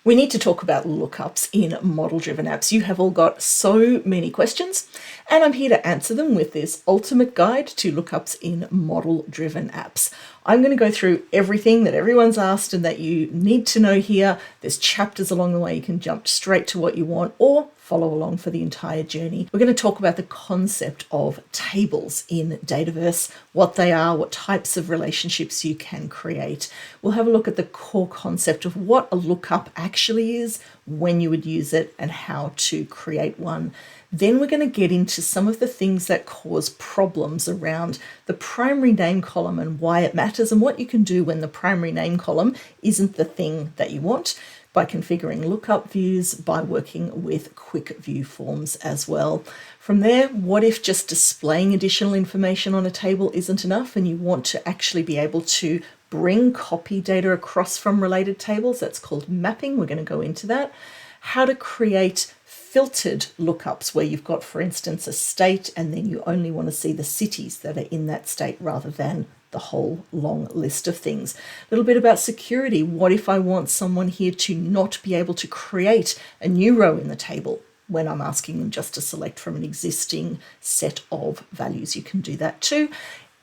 We need to talk about lookups in model-driven apps. You have all got so many questions, and I'm here to answer them with this ultimate guide to lookups in model-driven apps. I'm going to go through everything that everyone's asked and that you need to know here. There's chapters along the way. You can jump straight to what you want or follow along for the entire journey. We're going to talk about the concept of tables in Dataverse, what they are, what types of relationships you can create. We'll have a look at the core concept of what a lookup actually is, when you would use it, and how to create one. Then we're going to get into some of the things that cause problems around the primary name column and why it matters and what you can do when the primary name column isn't the thing that you want, by configuring lookup views, by working with quick view forms as well. From there, what if just displaying additional information on a table isn't enough and you want to actually be able to bring copy data across from related tables? That's called mapping. We're going to go into that. How to create filtered lookups where you've got, for instance, a state and then you only want to see the cities that are in that state rather than the whole long list of things. A little bit about security. What if I want someone here to not be able to create a new row in the table when I'm asking them just to select from an existing set of values? You can do that too.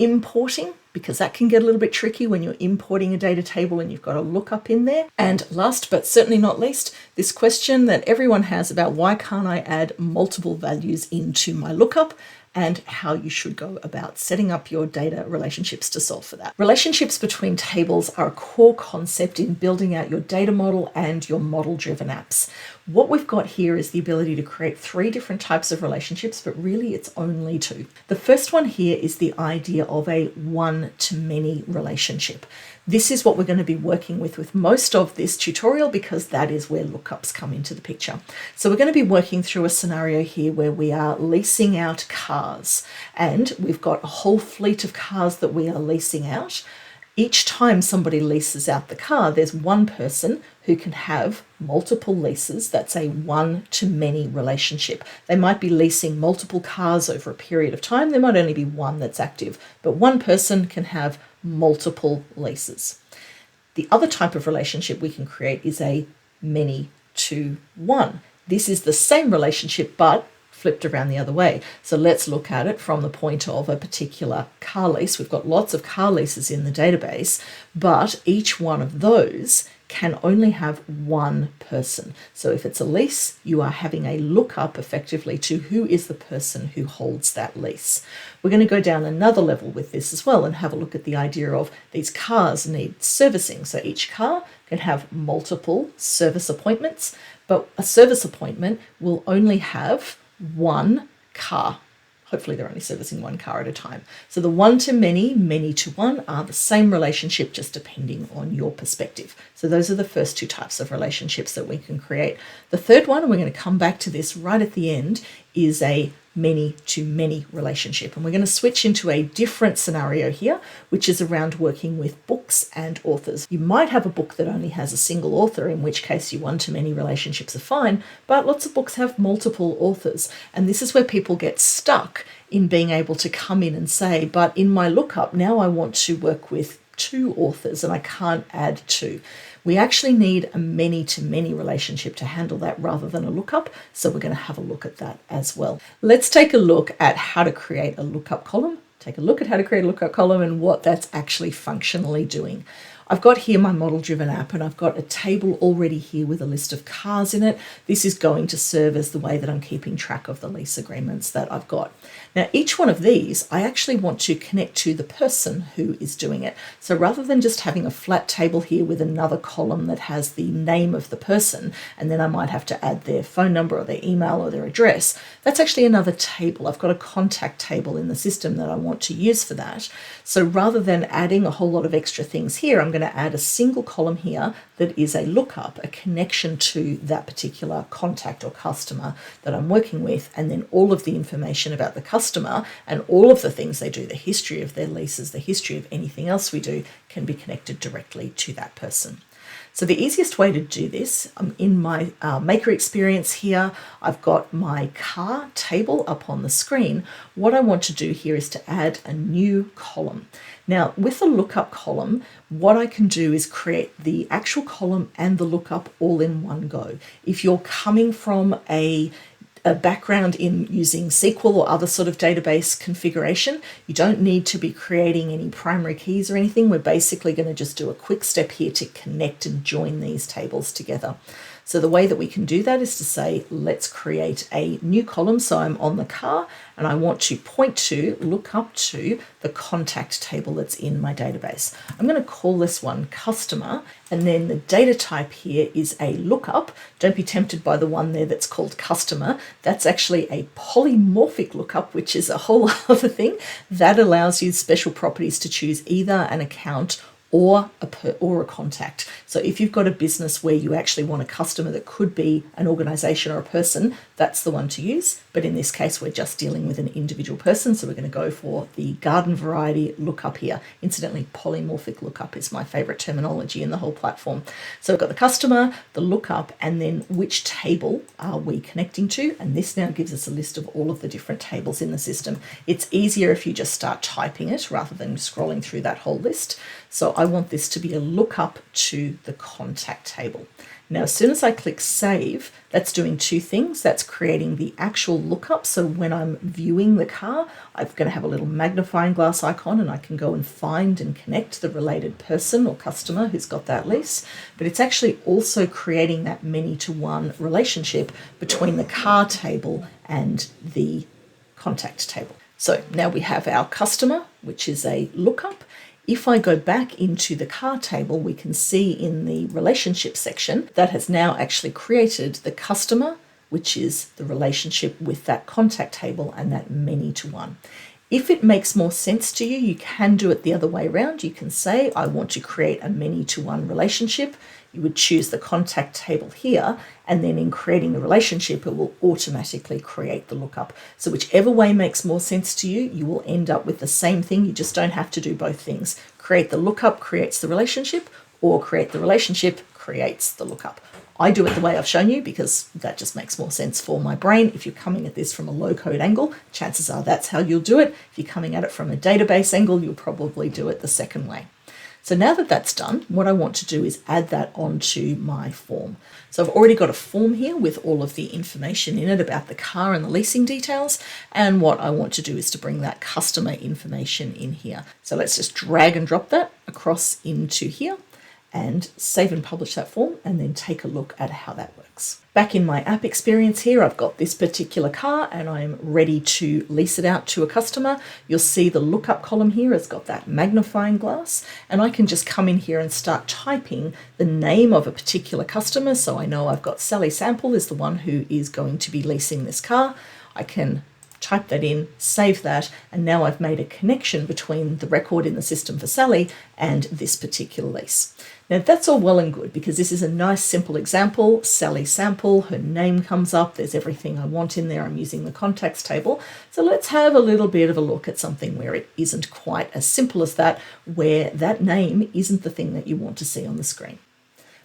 Importing, because that can get a little bit tricky when you're importing a data table and you've got a lookup in there. And last but certainly not least, this question that everyone has about why can't I add multiple values into my lookup, and how you should go about setting up your data relationships to solve for that. Relationships between tables are a core concept in building out your data model and your model-driven apps. What we've got here is the ability to create 3 different types of relationships, but really it's only 2. The first one here is the idea of a one-to-many relationship. This is what we're going to be working with most of this tutorial, because that is where lookups come into the picture. So we're going to be working through a scenario here where we are leasing out cars, and we've got a whole fleet of cars that we are leasing out. Each time somebody leases out the car, there's one person who can have multiple leases. That's a one-to-many relationship. They might be leasing multiple cars over a period of time. There might only be one that's active, but one person can have multiple leases. The other type of relationship we can create is a many-to-one. This is the same relationship, but flipped around the other way. So let's look at it from the point of a particular car lease. We've got lots of car leases in the database, but each one of those can only have one person. So if it's a lease, you are having a lookup effectively to who is the person who holds that lease. We're going to go down another level with this as well and have a look at the idea of these cars need servicing. So each car can have multiple service appointments, but a service appointment will only have one car. Hopefully they're only servicing one car at a time. So the one-to-many, many-to-one are the same relationship, just depending on your perspective. So those are the first 2 types of relationships that we can create. The third one, and we're going to come back to this right at the end, is a many-to-many relationship. And we're going to switch into a different scenario here, which is around working with books and authors. You might have a book that only has a single author, in which case your one-to-many relationships are fine, but lots of books have multiple authors. And this is where people get stuck in being able to come in and say, but in my lookup, now I want to work with 2 authors and I can't add 2. We actually need a many-to-many relationship to handle that rather than a lookup, so we're going to have a look at that as well. Let's take a look at how to create a lookup column, and what that's actually functionally doing. I've got here my model-driven app, and I've got a table already here with a list of cars in it. This is going to serve as the way that I'm keeping track of the lease agreements that I've got. Now, each one of these, I actually want to connect to the person who is doing it. So rather than just having a flat table here with another column that has the name of the person, and then I might have to add their phone number or their email or their address, that's actually another table. I've got a contact table in the system that I want to use for that. So rather than adding a whole lot of extra things here, I'm going to add a single column here that is a lookup, a connection to that particular contact or customer that I'm working with, and then all of the information about the customer and all of the things they do, the history of their leases, the history of anything else we do, can be connected directly to that person. So the easiest way to do this, in my Maker experience here, I've got my car table up on the screen. What I want to do here is to add a new column. Now, with the lookup column, what I can do is create the actual column and the lookup all in one go. If you're coming from a background in using SQL or other sort of database configuration, you don't need to be creating any primary keys or anything. We're basically going to just do a quick step here to connect and join these tables together. So the way that we can do that is to say, let's create a new column. So I'm on the car and I want to look up to the contact table that's in my database. I'm going to call this one customer, and then the data type here is a lookup. Don't be tempted by the one there that's called customer. That's actually a polymorphic lookup, which is a whole other thing. That allows you special properties to choose either an account or a contact. So if you've got a business where you actually want a customer that could be an organization or a person, that's the one to use. But in this case, we're just dealing with an individual person. So we're going to go for the garden variety lookup here. Incidentally, polymorphic lookup is my favorite terminology in the whole platform. So we've got the customer, the lookup, and then which table are we connecting to? And this now gives us a list of all of the different tables in the system. It's easier if you just start typing it rather than scrolling through that whole list. So I want this to be a lookup to the contact table. Now, as soon as I click save, that's doing two things. That's creating the actual lookup. So when I'm viewing the car, I'm going to have a little magnifying glass icon and I can go and find and connect the related person or customer who's got that lease. But it's actually also creating that many-to-one relationship between the car table and the contact table. So now we have our customer, which is a lookup. If I go back into the car table, we can see in the relationship section that has now actually created the customer, which is the relationship with that contact table and that many-to-one. If it makes more sense to you, you can do it the other way around. You can say, I want to create a many-to-one relationship. You would choose the contact table here, and then in creating the relationship, it will automatically create the lookup. So whichever way makes more sense to you, you will end up with the same thing. You just don't have to do both things. Create the lookup creates the relationship, or create the relationship creates the lookup. I do it the way I've shown you because that just makes more sense for my brain. If you're coming at this from a low-code angle, chances are that's how you'll do it. If you're coming at it from a database angle, you'll probably do it the second way. So now that that's done, what I want to do is add that onto my form. So I've already got a form here with all of the information in it about the car and the leasing details. And what I want to do is to bring that customer information in here. So let's just drag and drop that across into here and save and publish that form, and then take a look at how that works. Back in my app experience here, I've got this particular car and I'm ready to lease it out to a customer. You'll see the lookup column here has got that magnifying glass, and I can just come in here and start typing the name of a particular customer. So I know I've got Sally Sample is the one who is going to be leasing this car. I can type that in, save that, and now I've made a connection between the record in the system for Sally and this particular lease. Now that's all well and good because this is a nice simple example. Sally Sample, her name comes up, there's everything I want in there. I'm using the contacts table. So let's have a little bit of a look at something where it isn't quite as simple as that, where that name isn't the thing that you want to see on the screen.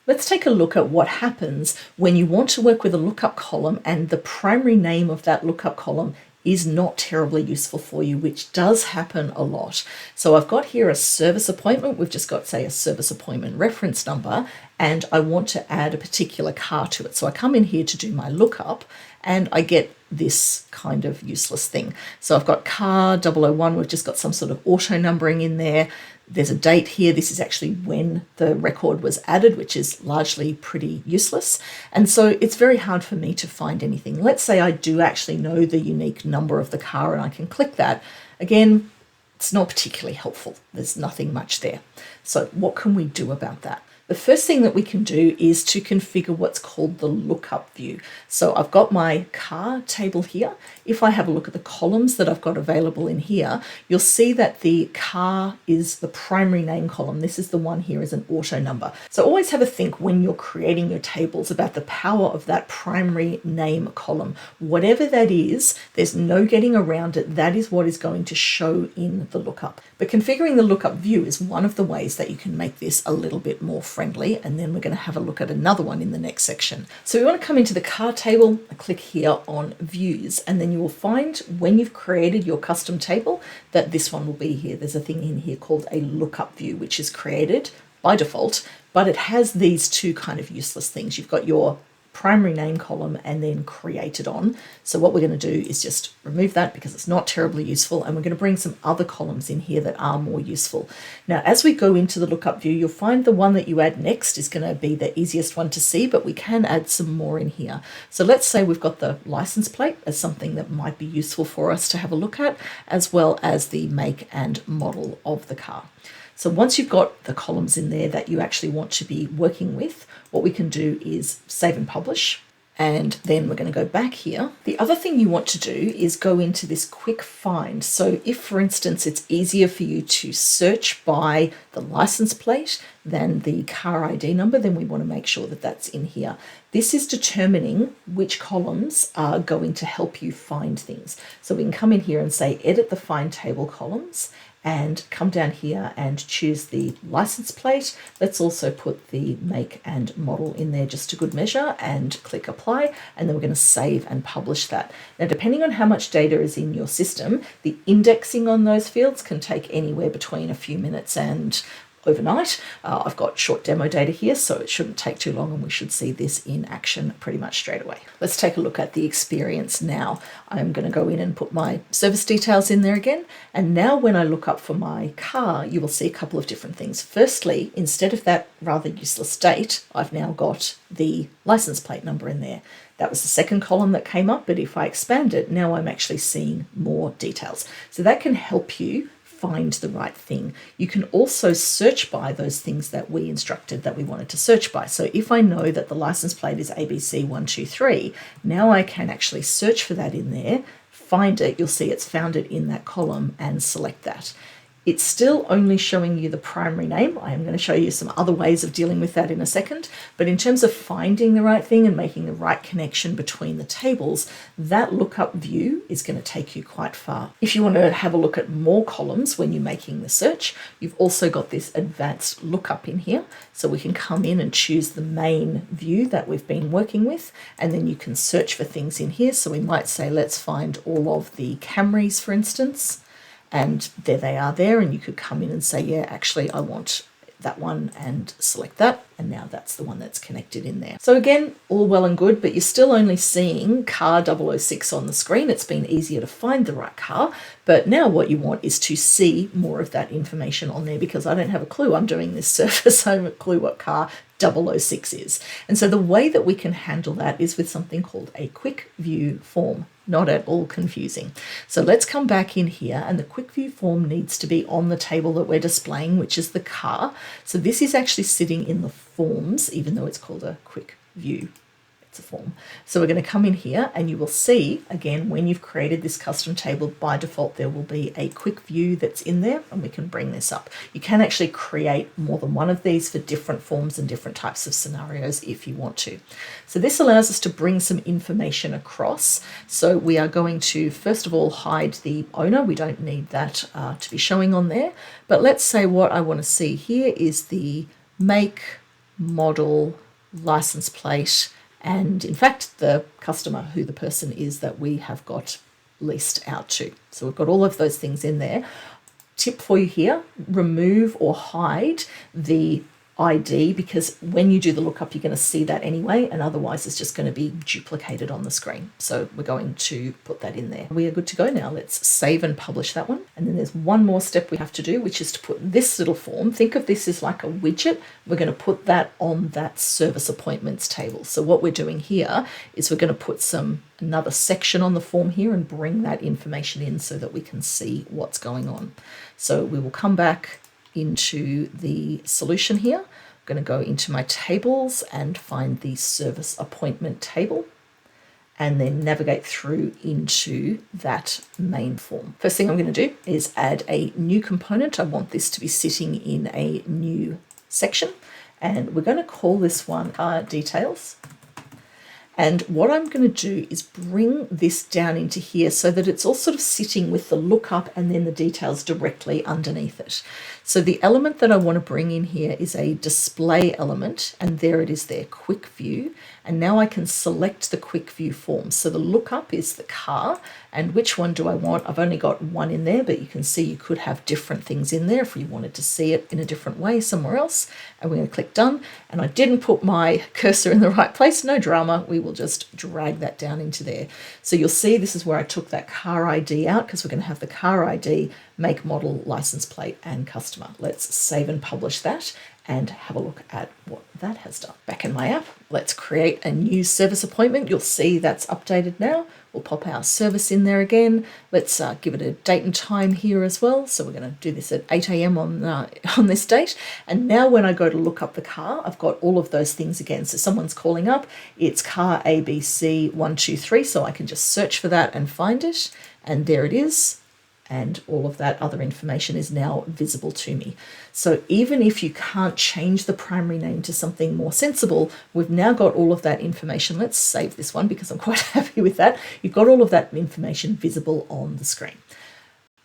Let's take a look at what happens when you want to work with a lookup column and the primary name of that lookup column is not terribly useful for you, which does happen a lot. So I've got here a service appointment. We've just got, say, a service appointment reference number, and I want to add a particular car to it. So I come in here to do my lookup, and I get this kind of useless thing. So I've got car 001. We've just got some sort of auto numbering in there. There's a date here. This is actually when the record was added, which is largely pretty useless. And so it's very hard for me to find anything. Let's say I do actually know the unique number of the car and I can click that. Again, it's not particularly helpful. There's nothing much there. So what can we do about that? The first thing that we can do is to configure what's called the lookup view. So I've got my car table here. If I have a look at the columns that I've got available in here, you'll see that the car is the primary name column. This is the one here as an auto number. So always have a think when you're creating your tables about the power of that primary name column. Whatever that is, there's no getting around it. That is what is going to show in the lookup. But configuring the lookup view is one of the ways that you can make this a little bit more friendly, and then we're going to have a look at another one in the next section. So we want to come into the car table, click here on views, and then you will find when you've created your custom table that this one will be here. There's a thing in here called a lookup view, which is created by default, but it has these two kind of useless things. You've got your primary name column and then created on. So what we're going to do is just remove that because it's not terribly useful, and we're going to bring some other columns in here that are more useful. Now, as we go into the lookup view, you'll find the one that you add next is going to be the easiest one to see, but we can add some more in here. So let's say we've got the license plate as something that might be useful for us to have a look at, as well as the make and model of the car. So once you've got the columns in there that you actually want to be working with, what we can do is save and publish, and then we're going to go back here. The other thing you want to do is go into this quick find. So if, for instance, it's easier for you to search by the license plate than the car ID number, then we want to make sure that that's in here. This is determining which columns are going to help you find things. So we can come in here and say, edit the find table columns, and come down here and choose the license plate. Let's also put the make and model in there just to good measure, and click apply, and then we're going to save and publish that. Now, depending on how much data is in your system, the indexing on those fields can take anywhere between a few minutes and overnight. I've got short demo data here, so it shouldn't take too long, and we should see this in action pretty much straight away. Let's take a look at the experience now. I'm going to go in and put my service details in there again, and now when I look up for my car, you will see a couple of different things. Firstly, instead of that rather useless date, I've now got the license plate number in there. That was the second column that came up, but if I expand it, now I'm actually seeing more details. So that can help you find the right thing. You can also search by those things that we instructed that we wanted to search by. So if I know that the license plate is ABC123, now I can actually search for that in there, find it, you'll see it's found it in that column, and select that. It's still only showing you the primary name. I am going to show you some other ways of dealing with that in a second. But in terms of finding the right thing and making the right connection between the tables, that lookup view is going to take you quite far. If you want to have a look at more columns when you're making the search, you've also got this advanced lookup in here. So we can come in and choose the main view that we've been working with, and then you can search for things in here. So we might say, let's find all of the Camrys, for instance. And there they are there, and you could come in and say, yeah, actually I want that one, and select that, and now that's the one that's connected in there. So again, all well and good, but you're still only seeing car 006 on the screen. It's been easier to find the right car, but now what you want is to see more of that information on there, because I don't have a clue. I'm doing this service, I haven't a clue what car 006 is. And so the way that we can handle that is with something called a quick view form. Not at all confusing. So let's come back in here, and the quick view form needs to be on the table that we're displaying, which is the car. So this is actually sitting in the forms, even though it's called a quick view. It's a form. So we're going to come in here, and you will see, again, when you've created this custom table, by default, there will be a quick view that's in there, and we can bring this up. You can actually create more than one of these for different forms and different types of scenarios if you want to. So this allows us to bring some information across. So we are going to, first of all, hide the owner. We don't need that to be showing on there. But let's say what I want to see here is the make, model, license plate, and in fact, the customer, who the person is that we have got leased out to. So we've got all of those things in there. Tip for you here, remove or hide the ID, because when you do the lookup, you're going to see that anyway, and otherwise it's just going to be duplicated on the screen. So we're going to put that in there. We are good to go now. Let's save and publish that one. And then there's one more step we have to do, which is to put this little form. Think of this as like a widget. We're going to put that on that service appointments table. So what we're doing here is we're going to put another section on the form here and bring that information in so that we can see what's going on. So we will come back into the solution here. I'm going to go into my tables and find the service appointment table, and then navigate through into that main form. First thing I'm going to do is add a new component. I want this to be sitting in a new section, and we're going to call this one car details. And what I'm going to do is bring this down into here so that it's all sort of sitting with the lookup and then the details directly underneath it. So the element that I want to bring in here is a display element, and there it is there, quick view. And now I can select the quick view form. So the lookup is the car, and which one do I want? I've only got one in there, but you can see you could have different things in there if you wanted to see it in a different way somewhere else. And we're going to click done. And I didn't put my cursor in the right place, no drama. We will just drag that down into there. So you'll see this is where I took that car ID out, because we're going to have the car ID, make, model, license plate, and customer. Let's save and publish that and have a look at what that has done. Back in my app, let's create a new service appointment. You'll see that's updated now. We'll pop our service in there again. Let's give it a date and time here as well. So we're going to do this at 8 a.m. on this date. And now when I go to look up the car, I've got all of those things again. So someone's calling up, it's car ABC123. So I can just search for that and find it. And there it is. And all of that other information is now visible to me. So even if you can't change the primary name to something more sensible, we've now got all of that information. Let's save this one because I'm quite happy with that. You've got all of that information visible on the screen.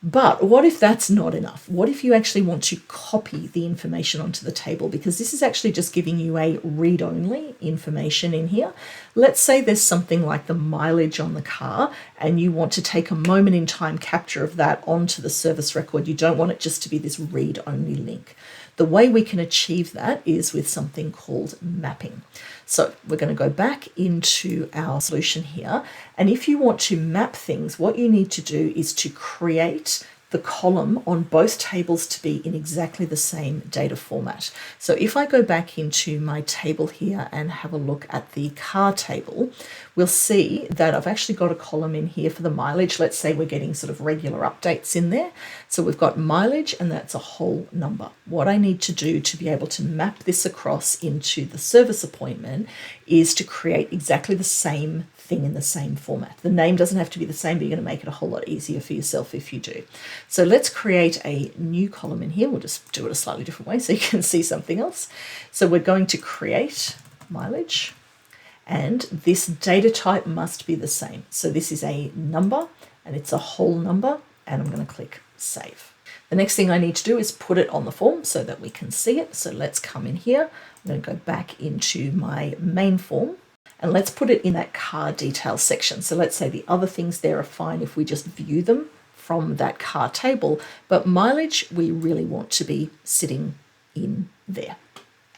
But what if that's not enough? What if you actually want to copy the information onto the table? Because this is actually just giving you a read-only information in here. Let's say there's something like the mileage on the car and you want to take a moment in time capture of that onto the service record. You don't want it just to be this read-only link. The way we can achieve that is with something called mapping. So we're going to go back into our solution here. And if you want to map things, what you need to do is to create the column on both tables to be in exactly the same data format. So if I go back into my table here and have a look at the car table, we'll see that I've actually got a column in here for the mileage. Let's say we're getting sort of regular updates in there. So we've got mileage, and that's a whole number. What I need to do to be able to map this across into the service appointment is to create exactly the same thing in the same format. The name doesn't have to be the same, but you're going to make it a whole lot easier for yourself if you do. So let's create a new column in here. We'll just do it a slightly different way so you can see something else. So we're going to create mileage, and this data type must be the same. So this is a number, and it's a whole number, and I'm going to click save. The next thing I need to do is put it on the form so that we can see it. So let's come in here. I'm going to go back into my main form, and let's put it in that car details section. So let's say the other things there are fine if we just view them from that car table, but mileage we really want to be sitting in there.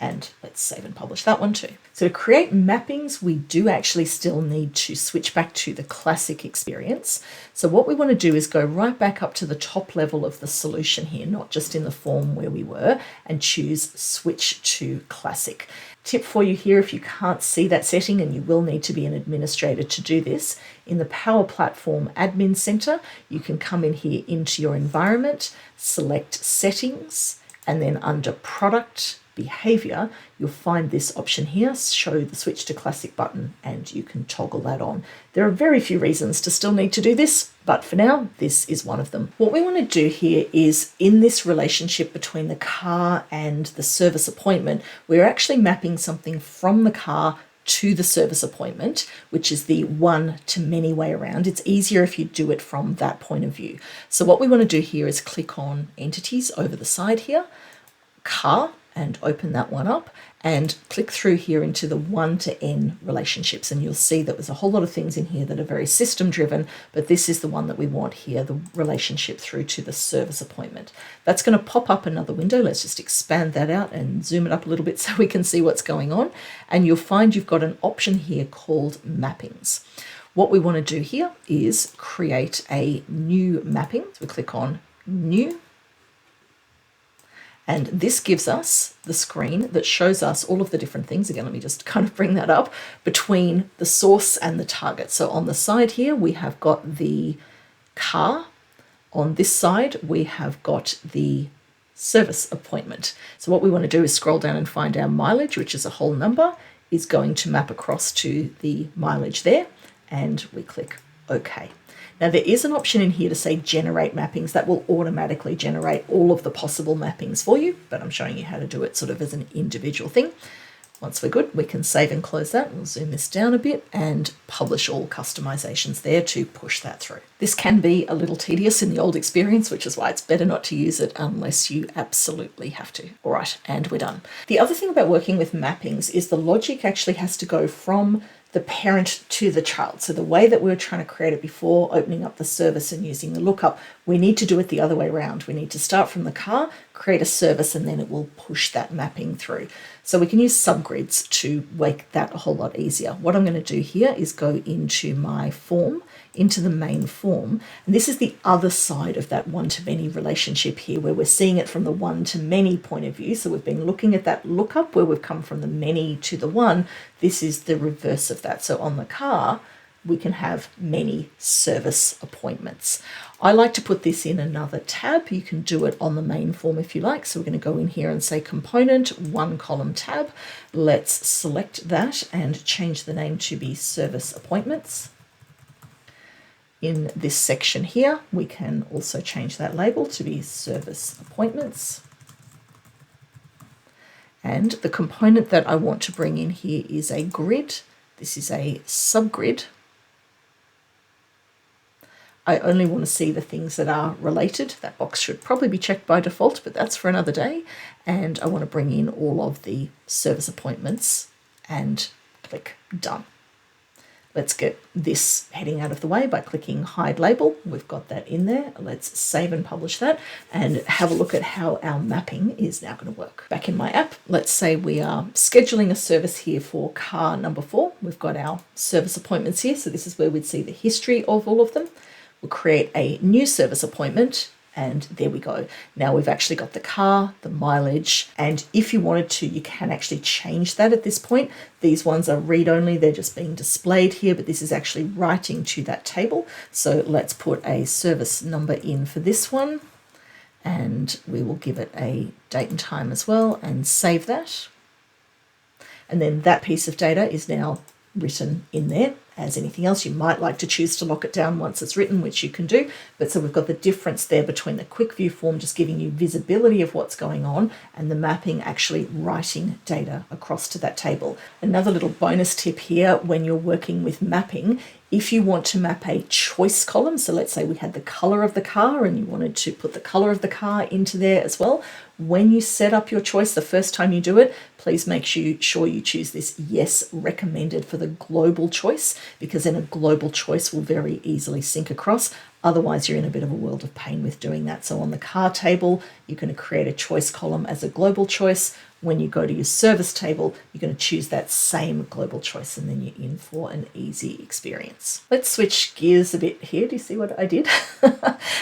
And let's save and publish that one too. So to create mappings, we do actually still need to switch back to the classic experience. So what we want to do is go right back up to the top level of the solution here, not just in the form where we were, and choose switch to classic. Tip for you here, if you can't see that setting, and you will need to be an administrator to do this, in the Power Platform Admin Center, you can come in here into your environment, select settings, and then under product behavior, you'll find this option here, show the switch to classic button, and you can toggle that on. There are very few reasons to still need to do this, but for now, this is one of them. What we want to do here is, in this relationship between the car and the service appointment, we're actually mapping something from the car to the service appointment, which is the one-to-many way around. It's easier if you do it from that point of view. So what we want to do here is click on Entities over the side here, Car, and open that one up, and click through here into the 1 to N relationships, and you'll see that there's a whole lot of things in here that are very system driven, but this is the one that we want here, the relationship through to the service appointment. That's going to pop up another window. Let's just expand that out and zoom it up a little bit so we can see what's going on, and you'll find you've got an option here called mappings. What we want to do here is create a new mapping. So we click on New, and this gives us the screen that shows us all of the different things. Again, let me just kind of bring that up between the source and the target. So on the side here, we have got the car. On this side, we have got the service appointment. So what we want to do is scroll down and find our mileage, which is a whole number, is going to map across to the mileage there, and we click OK. Now there is an option in here to say generate mappings. That will automatically generate all of the possible mappings for you, but I'm showing you how to do it sort of as an individual thing. Once we're good, we can save and close that. We'll zoom this down a bit and publish all customizations there to push that through. This can be a little tedious in the old experience, which is why it's better not to use it unless you absolutely have to. All right, and we're done. The other thing about working with mappings is the logic actually has to go from the parent to the child. So the way that we were trying to create it before opening up the service and using the lookup, we need to do it the other way around. We need to start from the car, create a service, and then it will push that mapping through. So we can use subgrids to make that a whole lot easier. What I'm going to do here is go into my form, into the main form. And this is the other side of that one-to-many relationship here, where we're seeing it from the one-to-many point of view. So we've been looking at that lookup where we've come from the many to the one. This is the reverse of that. So on the car, we can have many service appointments. I like to put this in another tab. You can do it on the main form if you like. So we're going to go in here and say component, one column tab. Let's select that and change the name to be service appointments. In this section here, we can also change that label to be service appointments. And the component that I want to bring in here is a grid. This is a subgrid. I only want to see the things that are related. That box should probably be checked by default, but that's for another day. And I want to bring in all of the service appointments and click done. Let's get this heading out of the way by clicking hide label. We've got that in there. Let's save and publish that and have a look at how our mapping is now going to work. Back in my app, let's say we are scheduling a service here for car number 4. We've got our service appointments here. So this is where we'd see the history of all of them. We'll create a new service appointment. And there we go. Now we've actually got the car, the mileage, and if you wanted to, you can actually change that at this point. These ones are read-only, they're just being displayed here, but this is actually writing to that table. So let's put a service number in for this one, and we will give it a date and time as well, and save that. And then that piece of data is now written in there. As anything else, you might like to choose to lock it down once it's written, which you can do. But so we've got the difference there between the quick view form just giving you visibility of what's going on and the mapping actually writing data across to that table. Another little bonus tip here when you're working with mapping, if you want to map a choice column, so let's say we had the color of the car and you wanted to put the color of the car into there as well, when you set up your choice the first time you do it, please make sure you choose this yes recommended for the global choice, because then a global choice will very easily sync across. Otherwise, you're in a bit of a world of pain with doing that. So on the car table, you're going to create a choice column as a global choice. When you go to your service table, you're going to choose that same global choice, and then you're in for an easy experience. Let's switch gears a bit here. Do you see what I did?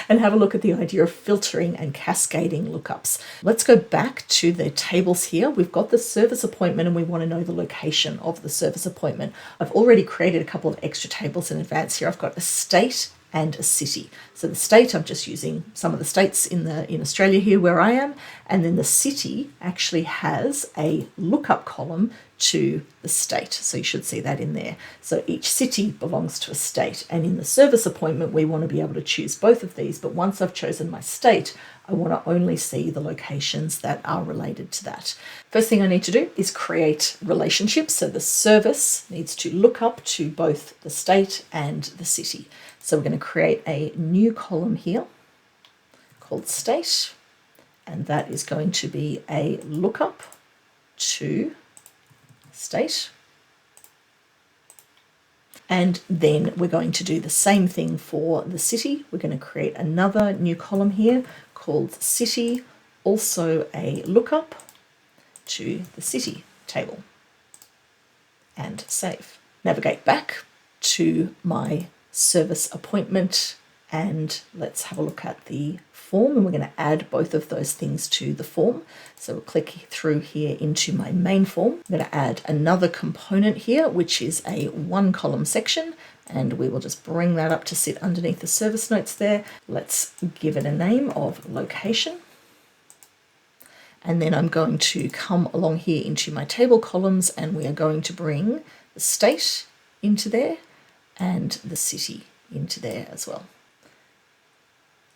And have a look at the idea of filtering and cascading lookups. Let's go back to the tables here. We've got the service appointment and we want to know the location of the service appointment. I've already created a couple of extra tables in advance here. I've got a state and a city. So the state, I'm just using some of the states in Australia here where I am, and then the city actually has a lookup column to the state. So you should see that in there. So each city belongs to a state, and in the service appointment we want to be able to choose both of these, but once I've chosen my state, I want to only see the locations that are related to that. First thing I need to do is create relationships. So the service needs to look up to both the state and the city. So we're going to create a new column here called state, and that is going to be a lookup to state. And then we're going to do the same thing for the city. We're going to create another new column here called city, also a lookup to the city table, and save. Navigate back to my service appointment and let's have a look at the form, and we're going to add both of those things to the form. So we'll click through here into my main form. I'm going to add another component here, which is a one column section, and we will just bring that up to sit underneath the service notes there. Let's give it a name of location. And then I'm going to come along here into my table columns, and we are going to bring the state into there and the city into there as well.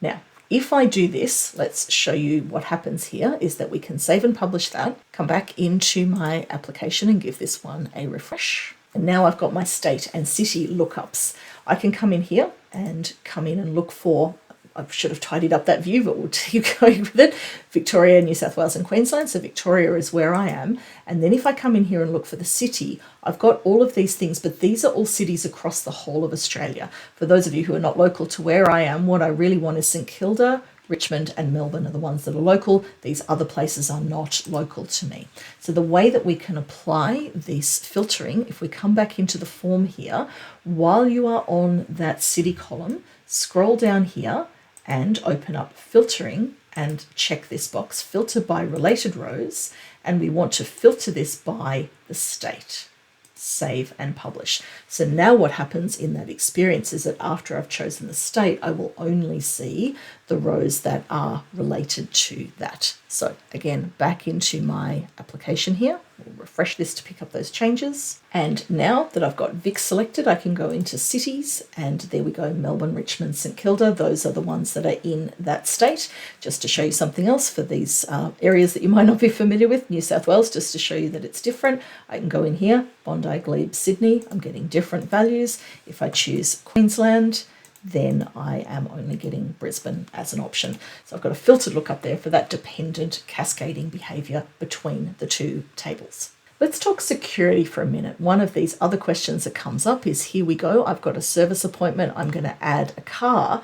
Now, If I do this, let's show you what happens here, is that we can save and publish that, come back into my application and give this one a refresh. And now I've got my state and city lookups. I can come in here and come in and look for, I should have tidied up that view, but we'll keep going with it. Victoria, New South Wales and Queensland. So Victoria is where I am. And then if I come in here and look for the city, I've got all of these things, but these are all cities across the whole of Australia. For those of you who are not local to where I am, what I really want is St Kilda, Richmond and Melbourne are the ones that are local. These other places are not local to me. So the way that we can apply this filtering, if we come back into the form here, while you are on that city column, scroll down here and open up filtering and check this box, filter by related rows, and we want to filter this by the state. Save and publish. So now what happens in that experience is that after I've chosen the state, I will only see the rows that are related to that. So again, back into my application here, we'll refresh this to pick up those changes. And now that I've got Vic selected, I can go into cities, and there we go, Melbourne, Richmond, St Kilda. Those are the ones that are in that state. Just to show you something else for these areas that you might not be familiar with, New South Wales, just to show you that it's different, I can go in here, Bondi, Glebe, Sydney, I'm getting different values. If I choose Queensland, then I am only getting Brisbane as an option. So I've got a filtered lookup there for that dependent cascading behavior between the two tables. Let's talk security for a minute. One of these other questions that comes up is, here we go, I've got a service appointment, I'm going to add a car,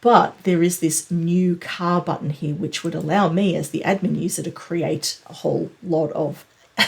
but there is this new car button here, which would allow me as the admin user to create a whole lot of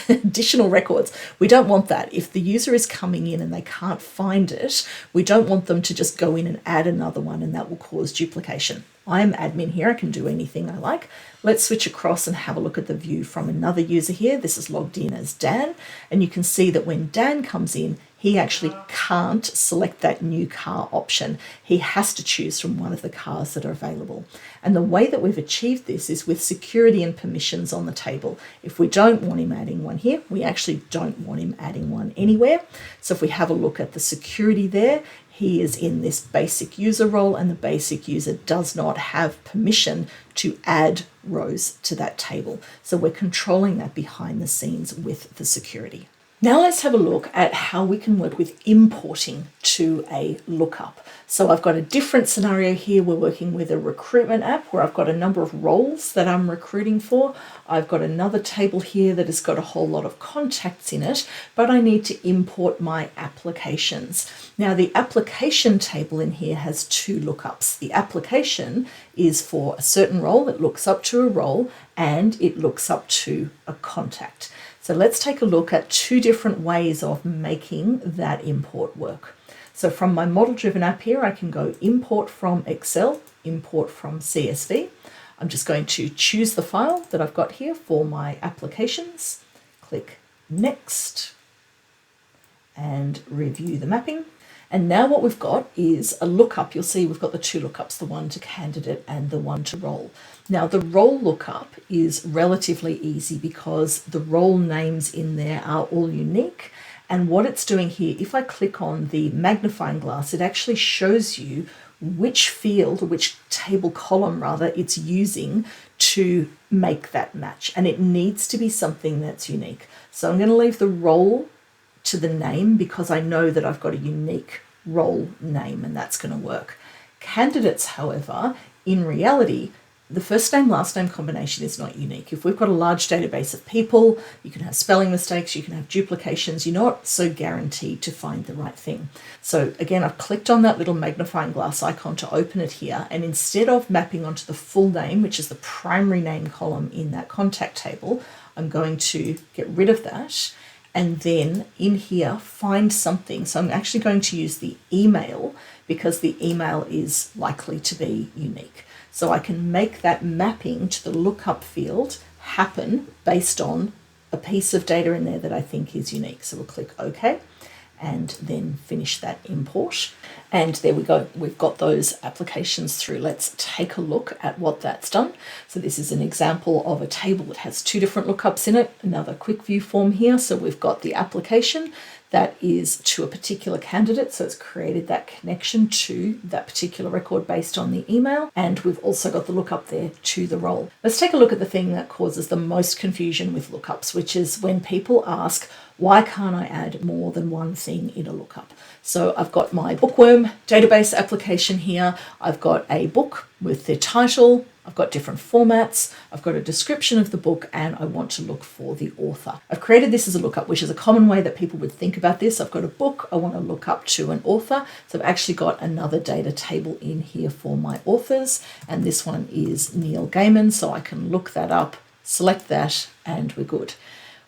additional records. We don't want that. If the user is coming in and they can't find it, we don't want them to just go in and add another one, and that will cause duplication. I'm admin here, I can do anything I like. Let's switch across and have a look at the view from another user here. This is logged in as Dan, and you can see that when Dan comes in, he actually can't select that new car option. He has to choose from one of the cars that are available. And the way that we've achieved this is with security and permissions on the table. If we don't want him adding one here, we actually don't want him adding one anywhere. So if we have a look at the security there, he is in this basic user role, and the basic user does not have permission to add rows to that table. So we're controlling that behind the scenes with the security. Now let's have a look at how we can work with importing to a lookup. So I've got a different scenario here. We're working with a recruitment app where I've got a number of roles that I'm recruiting for. I've got another table here that has got a whole lot of contacts in it, but I need to import my applications. Now the application table in here has two lookups. The application is for a certain role, it looks up to a role, and it looks up to a contact. So let's take a look at two different ways of making that import work. So from my model-driven app here, I can go import from Excel, import from CSV. I'm just going to choose the file that I've got here for my applications, click Next, and review the mapping. And now what we've got is a lookup. You'll see we've got the two lookups, the one to candidate and the one to role. Now the role lookup is relatively easy because the role names in there are all unique. And what it's doing here, if I click on the magnifying glass, it actually shows you which field, or which table column rather, it's using to make that match. And it needs to be something that's unique. So I'm going to leave the role to the name because I know that I've got a unique role name, and that's going to work. Candidates, however, in reality, the first name, last name combination is not unique. If we've got a large database of people, you can have spelling mistakes, you can have duplications, you're not so guaranteed to find the right thing. So again, I've clicked on that little magnifying glass icon to open it here, and instead of mapping onto the full name, which is the primary name column in that contact table, I'm going to get rid of that. And then in here, find something. So I'm actually going to use the email because the email is likely to be unique. So I can make that mapping to the lookup field happen based on a piece of data in there that I think is unique. So we'll click OK and then finish that import. And there we go. We've got those applications through. Let's take a look at what that's done. So this is an example of a table that has two different lookups in it. Another quick view form here. So we've got the application that is to a particular candidate. So it's created that connection to that particular record based on the email. And we've also got the lookup there to the role. Let's take a look at the thing that causes the most confusion with lookups, which is when people ask, why can't I add more than one thing in a lookup? So I've got my bookworm database application here. I've got a book with the title. I've got different formats. I've got a description of the book, and I want to look for the author. I've created this as a lookup, which is a common way that people would think about this. I've got a book. I want to look up to an author. So I've actually got another data table in here for my authors. And this one is Neil Gaiman. So I can look that up, select that, and we're good.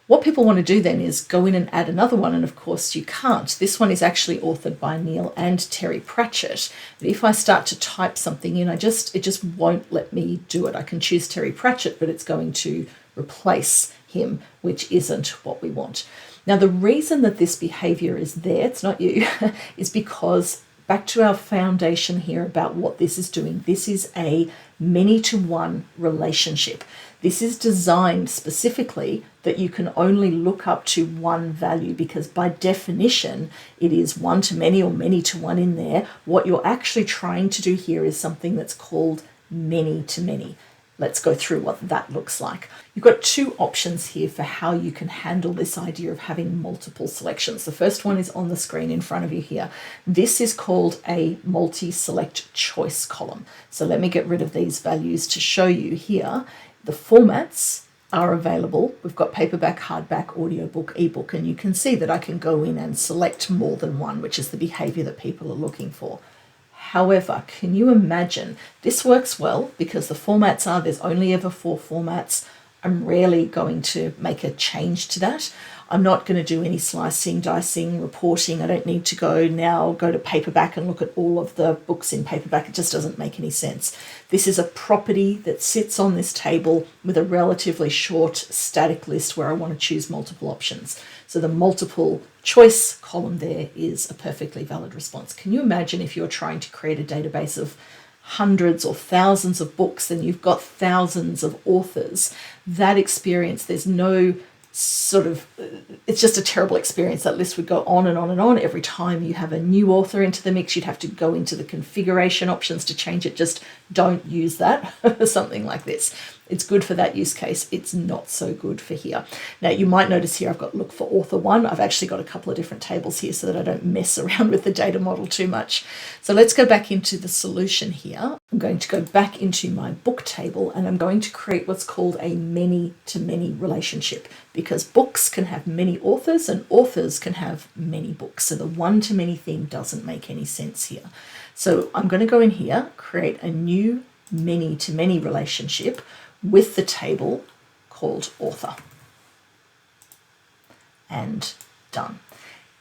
What people want to do then is go in and add another one, and of course you can't. This one is actually authored by Neil and Terry Pratchett. But if I start to type something in, it just won't let me do it. I can choose Terry Pratchett, but it's going to replace him, which isn't what we want. Now, the reason that this behavior is there, it's not you, is because back to our foundation here about what this is doing. This is a many-to-one relationship. This is designed specifically that you can only look up to one value, because by definition, it is one-to-many or many-to-one in there. What you're actually trying to do here is something that's called many-to-many. Let's go through what that looks like. You've got two options here for how you can handle this idea of having multiple selections. The first one is on the screen in front of you here. This is called a multi-select choice column. So let me get rid of these values to show you here. The formats are available. We've got paperback, hardback, audiobook, ebook, and you can see that I can go in and select more than one, which is the behavior that people are looking for. However, can you imagine, this works well because the formats are, there's only ever 4 formats. I'm rarely going to make a change to that. I'm not going to do any slicing, dicing, reporting. I don't need to go to paperback and look at all of the books in paperback. It just doesn't make any sense. This is a property that sits on this table with a relatively short static list where I want to choose multiple options. So the multiple choice column there is a perfectly valid response. Can you imagine if you're trying to create a database of hundreds or thousands of books and you've got thousands of authors? That experience, there's no it's just a terrible experience. That list would go on and on and on. Every time you have a new author into the mix, you'd have to go into the configuration options to change it. Just don't use that for something like this. It's good for that use case. It's not so good for here. Now, you might notice here I've got look for author 1. I've actually got a couple of different tables here so that I don't mess around with the data model too much. So let's go back into the solution here. I'm going to go back into my book table and I'm going to create what's called a many-to-many relationship, because books can have many authors and authors can have many books. So the one-to-many thing doesn't make any sense here. So I'm going to go in here, create a new many-to-many relationship with the table called author. And done.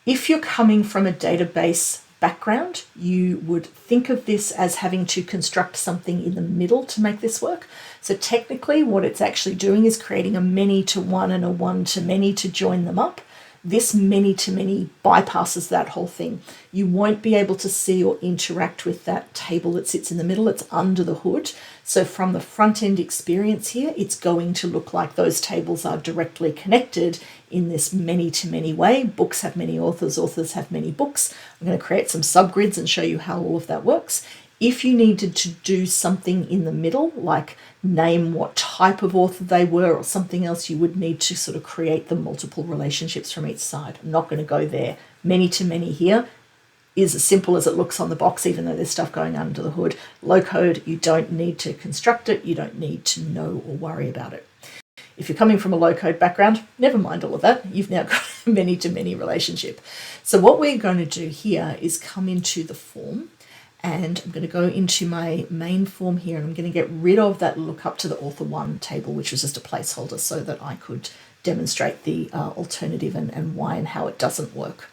If you're coming from a database background, you would think of this as having to construct something in the middle to make this work. So technically what it's actually doing is creating a many-to-one and a one-to-many to join them up. This many-to-many bypasses that whole thing. You won't be able to see or interact with that table that sits in the middle. It's under the hood. So from the front-end experience here, it's going to look like those tables are directly connected in this many-to-many way. Books have many authors, authors have many books. I'm going to create some subgrids and show you how all of that works. If you needed to do something in the middle, like name what type of author they were or something else, you would need to sort of create the multiple relationships from each side. I'm not going to go there. Many-to-many here is as simple as it looks on the box, even though there's stuff going under the hood. Low code, you don't need to construct it. You don't need to know or worry about it. If you're coming from a low code background, never mind all of that. You've now got a many-to-many relationship. So what we're going to do here is come into the form. And I'm going to go into my main form here and I'm going to get rid of that lookup to the author 1 table, which was just a placeholder so that I could demonstrate the alternative and why and how it doesn't work.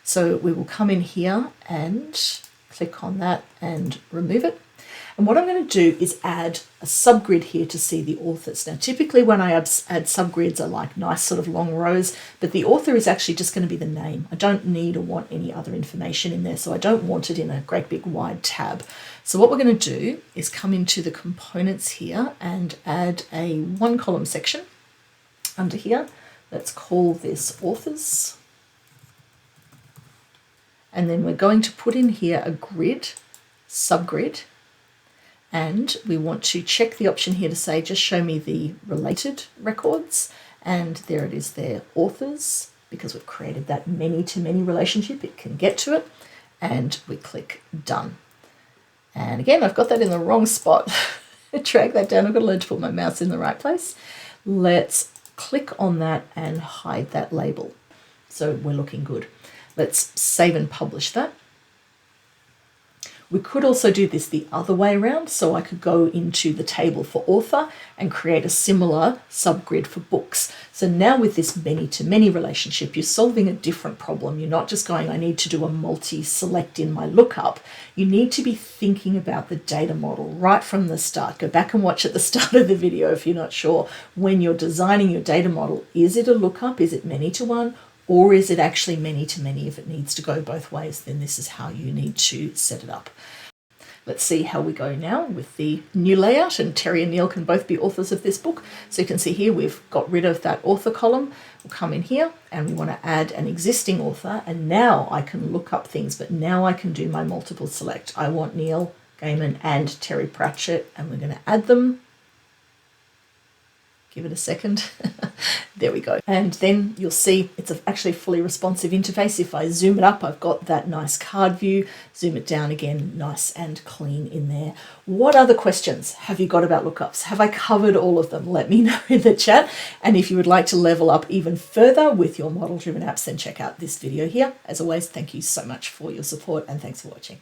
So we will come in here and click on that and remove it. And what I'm going to do is add a subgrid here to see the authors. Now, typically when I add subgrids, I like nice sort of long rows, but the author is actually just going to be the name. I don't need or want any other information in there, so I don't want it in a great big wide tab. So what we're going to do is come into the components here and add a 1-column section under here. Let's call this authors. And then we're going to put in here a grid, subgrid, and we want to check the option here to say, just show me the related records. And there it is there, authors, because we've created that many-to-many relationship, it can get to it. And we click done. And again, I've got that in the wrong spot. Drag that down. I've got to learn to put my mouse in the right place. Let's click on that and hide that label. So we're looking good. Let's save and publish that. We could also do this the other way around. So I could go into the table for author and create a similar subgrid for books. So now with this many-to-many relationship, you're solving a different problem. You're not just going, I need to do a multi-select in my lookup. You need to be thinking about the data model right from the start. Go back and watch at the start of the video if you're not sure. When you're designing your data model, is it a lookup? Is it many-to-one? Or is it actually many-to-many? If it needs to go both ways, then this is how you need to set it up. Let's see how we go now with the new layout, and Terry and Neil can both be authors of this book. So you can see here we've got rid of that author column. We'll come in here and we want to add an existing author, and now I can look up things, but now I can do my multiple select. I want Neil Gaiman and Terry Pratchett, and we're going to add them. Give it a second. There we go. And then you'll see it's actually a fully responsive interface. If I zoom it up, I've got that nice card view. Zoom it down again, nice and clean in there. What other questions have you got about lookups? Have I covered all of them? Let me know in the chat. And if you would like to level up even further with your model-driven apps, then check out this video here. As always, thank you so much for your support and thanks for watching.